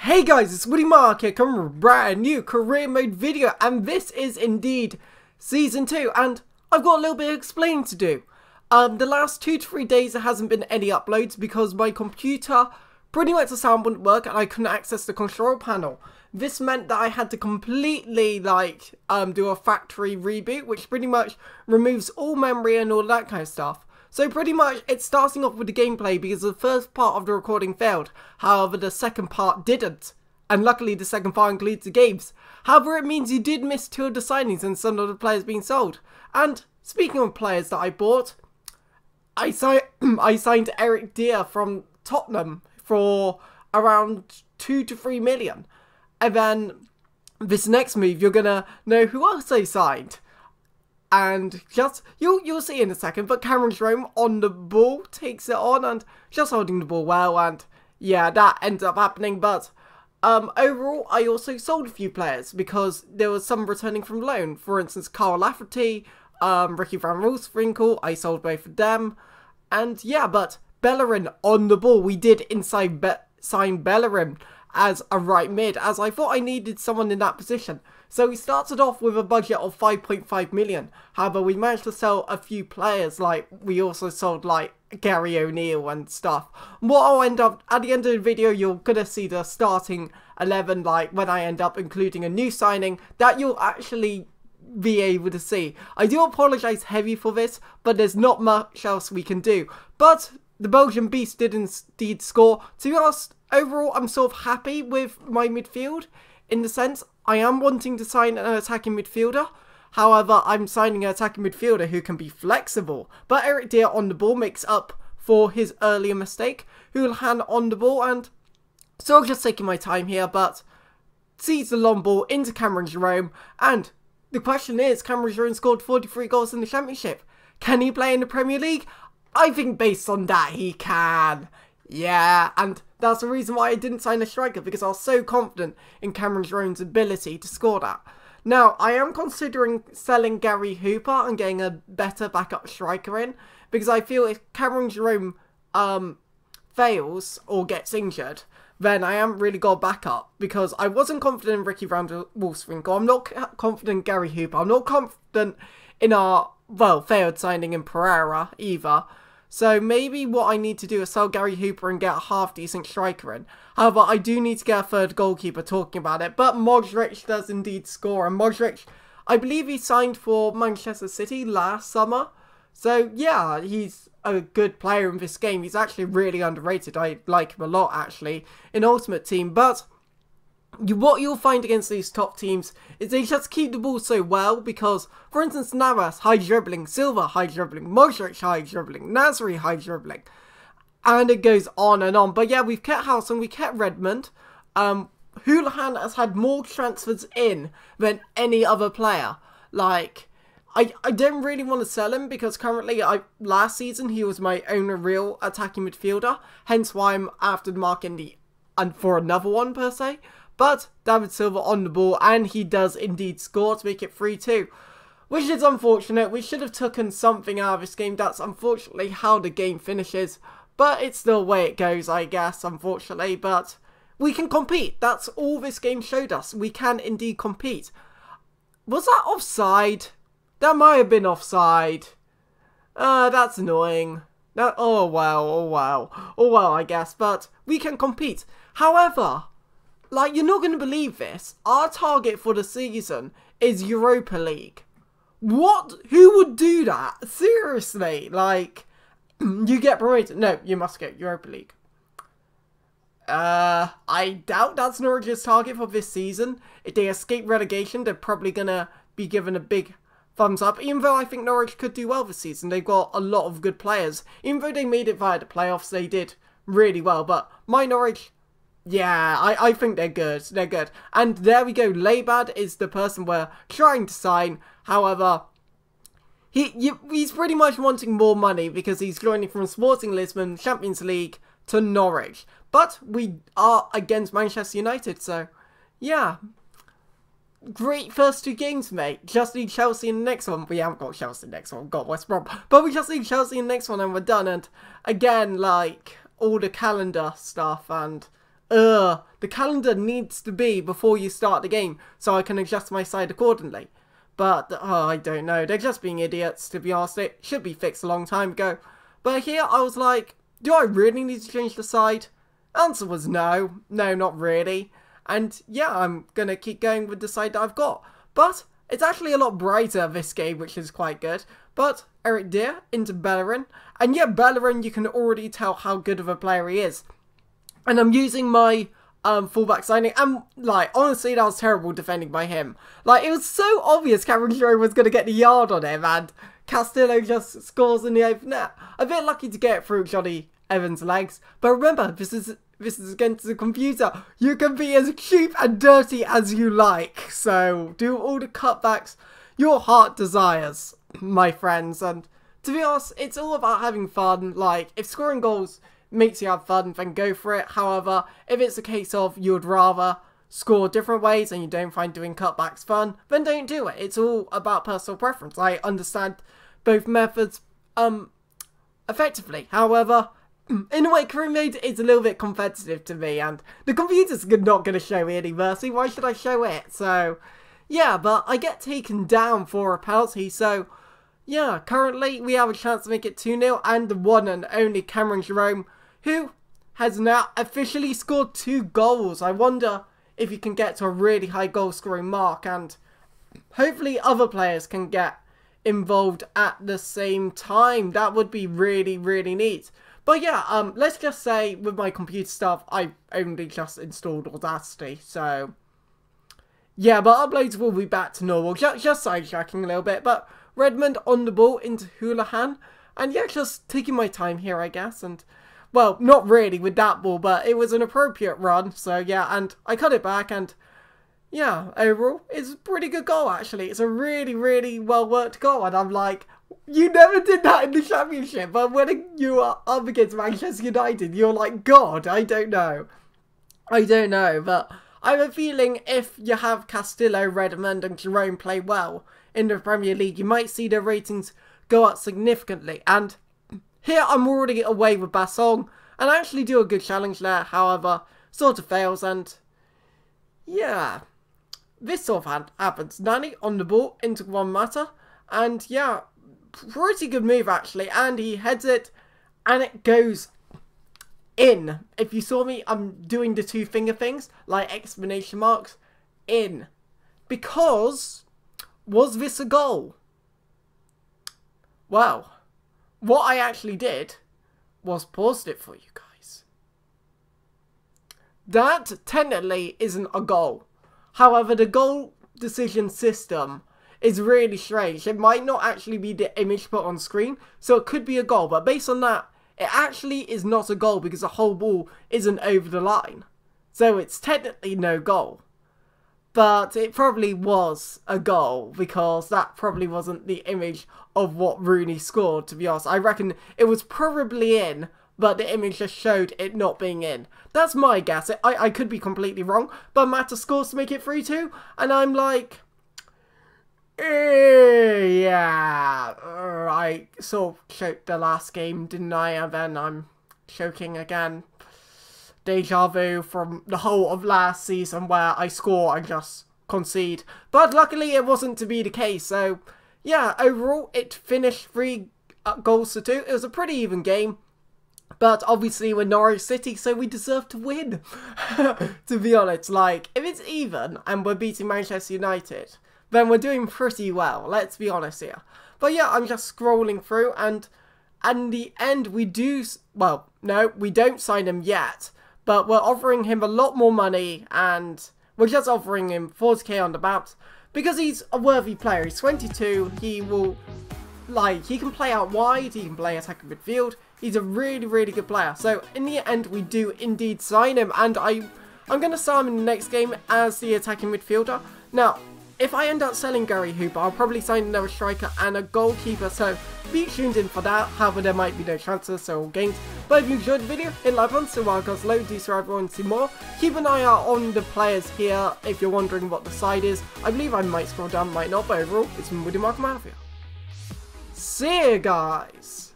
Hey guys, it's Woody Mark here coming with a brand new career mode video, and this is indeed season 2, and I've got a little bit of explaining to do. The last 2 to 3 days there hasn't been any uploads because my computer, pretty much the sound wouldn't work and I couldn't access the control panel. This meant that I had to completely do a factory reboot, which pretty much removes all memory and all that kind of stuff. So pretty much it's starting off with the gameplay because the first part of the recording failed, however the second part didn't. And luckily the second part includes the games. However, it means you did miss 2 of the signings and some of the players being sold. And speaking of players that I bought, I signed Eric Dier from Tottenham for around 2 to 3 million. And then this next move you're gonna know who else I signed. And just, you'll see in a second, but Cameron Jerome on the ball takes it on and just holding the ball well, and yeah, that ends up happening. But overall, I also sold a few players because there was some returning from loan. For instance, Carl Lafferty, Ricky Van Rooswinkel, I sold both of them. And yeah, but Bellerin on the ball, we did sign Bellerin as a right mid, as I thought I needed someone in that position. So we started off with a budget of 5.5 million. However, we managed to sell a few players, like we also sold like Gary O'Neill and stuff. What I'll end up, at the end of the video, you're gonna see the starting 11, like when I end up including a new signing that you'll actually be able to see. I do apologise heavy for this, but there's not much else we can do. But the Belgian Beast did indeed score. To be honest, overall I'm sort of happy with my midfield, in the sense I am wanting to sign an attacking midfielder. However, I'm signing an attacking midfielder who can be flexible. But Eric Dier on the ball makes up for his earlier mistake. Houlihan on the ball, and so I'm just taking my time here, but sees the long ball into Cameron Jerome. And the question is, Cameron Jerome scored 43 goals in the Championship. Can he play in the Premier League? I think based on that he can. Yeah, and that's the reason why I didn't sign a striker, because I was so confident in Cameron Jerome's ability to score that. Now, I am considering selling Gary Hooper and getting a better backup striker in, because I feel if Cameron Jerome fails or gets injured, then I haven't really got a backup, because I wasn't confident in Ricky Van Rooswinkel, I'm not confident in Gary Hooper, I'm not confident in our, well, failed signing in Pereira either. So maybe what I need to do is sell Gary Hooper and get a half-decent striker in. However, I do need to get a third goalkeeper, talking about it. But Modric does indeed score. And Modric, I believe he signed for Manchester City last summer. So yeah, he's a good player in this game. He's actually really underrated. I like him a lot, actually, in Ultimate Team. But what you'll find against these top teams is they just keep the ball so well, because, for instance, Navas, high dribbling, Silva, high dribbling, Modric, high dribbling, Nasri, high dribbling, and it goes on and on. But yeah, we've kept House and we kept Redmond. Houlihan has had more transfers in than any other player. Like, I don't really want to sell him, because currently, last season, he was my only real attacking midfielder, hence why I'm after the market and for another one, per se. But David Silva on the ball, and he does indeed score to make it 3-2. Which is unfortunate. We should have taken something out of this game. That's unfortunately how the game finishes. But it's the way it goes, I guess, unfortunately. But we can compete. That's all this game showed us. We can indeed compete. Was that offside? That might have been offside. That's annoying. Oh well, I guess. But we can compete. However, like, you're not going to believe this. Our target for the season is Europa League. What? Who would do that? Seriously, like, you get promoted. No, you must get Europa League. I doubt that's Norwich's target for this season. If they escape relegation, they're probably going to be given a big thumbs up. Even though I think Norwich could do well this season. They've got a lot of good players. Even though they made it via the playoffs, they did really well. But my Norwich, yeah, I think they're good. They're good. And there we go. Leibad is the person we're trying to sign. However, he's pretty much wanting more money because he's joining from Sporting Lisbon, Champions League, to Norwich. But we are against Manchester United, so yeah. Great first 2 games, mate. Just need Chelsea in the next one. We haven't got Chelsea in the next one. We've got West Brom. But we just need Chelsea in the next one and we're done. And again, like, all the calendar stuff and the calendar needs to be before you start the game so I can adjust my side accordingly. But, I don't know, they're just being idiots, to be honest. It should be fixed a long time ago. But here I was like, do I really need to change the side? Answer was no. No, not really. And yeah, I'm gonna keep going with the side that I've got. But it's actually a lot brighter, this game, which is quite good. But Eric Dier into Bellerin. And yeah, Bellerin, you can already tell how good of a player he is. And I'm using my fullback signing, and like, honestly, that was terrible defending by him. Like, it was so obvious Cameron Jerome was going to get the yard on him, and Castillo just scores in the open net. A bit lucky to get through Johnny Evans' legs, but remember, this is against the computer. You can be as cheap and dirty as you like, so do all the cutbacks your heart desires, my friends. And to be honest, it's all about having fun. Like, if scoring goals makes you have fun, then go for it. However, if it's a case of you would rather score different ways and you don't find doing cutbacks fun, then don't do it. It's all about personal preference. I understand both methods effectively. However, in a way, career mode is a little bit competitive to me, and the computer's not going to show me any mercy. Why should I show it? So yeah, but I get taken down for a penalty, so yeah, currently we have a chance to make it 2-0, and the one and only Cameron Jerome, who has now officially scored 2 goals. I wonder if he can get to a really high goal scoring mark, and hopefully other players can get involved at the same time. That would be really, really neat. But yeah, let's just say with my computer stuff, I only just installed Audacity, so yeah, but uploads will be back to normal. Just sidetracking a little bit, but Redmond on the ball into Houlihan, and yeah, just taking my time here, I guess. And well, not really with that ball, but it was an appropriate run, so yeah, and I cut it back, and yeah, overall, it's a pretty good goal, actually. It's a really, really well-worked goal, and I'm like, you never did that in the Championship, but when you are up against Manchester United, you're like, God, I don't know, but I have a feeling if you have Castillo, Redmond, and Jerome play well in the Premier League, you might see their ratings go up significantly. And here I'm already away with Bassong, and I actually do a good challenge there, however, sort of fails, and yeah, this sort of happens. Nani on the ball into Juan Mata, and yeah, pretty good move actually, and he heads it, and it goes in. If you saw me, I'm doing the 2 finger things, like exclamation marks, in. Because, was this a goal? Well, what I actually did was paused it for you guys. That technically isn't a goal. However, the goal decision system is really strange. It might not actually be the image put on screen, so it could be a goal, but based on that, it actually is not a goal because the whole ball isn't over the line. So it's technically no goal. But it probably was a goal because that probably wasn't the image of what Rooney scored, to be honest. I reckon it was probably in, but the image just showed it not being in. That's my guess. I could be completely wrong, but Mata scores to make it 3-2, and I'm like, yeah, I sort of choked the last game, didn't I? And then I'm choking again. Deja vu from the whole of last season where I score and just concede. But luckily it wasn't to be the case. So yeah, overall it finished 3 goals to 2. It was a pretty even game. But obviously we're Norwich City, so we deserve to win. To be honest, like, if it's even and we're beating Manchester United, then we're doing pretty well, let's be honest here. But yeah, I'm just scrolling through, and in the end we do, well, no, we don't sign him yet, but we're offering him a lot more money, and we're just offering him 40k on the bounce, because he's a worthy player. He's 22, he will, like, he can play out wide, he can play attacking midfield, he's a really, really good player. So in the end, we do indeed sign him, and I'm going to sell him in the next game as the attacking midfielder. Now, if I end up selling Gary Hooper, I'll probably sign another striker and a goalkeeper, so be tuned in for that. However, there might be no transfers, so all games. But if you enjoyed the video, hit like button, so while goes low, do so everyone see more. Keep an eye out on the players here if you're wondering what the side is. I believe I might scroll down, might not, but overall, it's been Woody Markham out here. See you guys!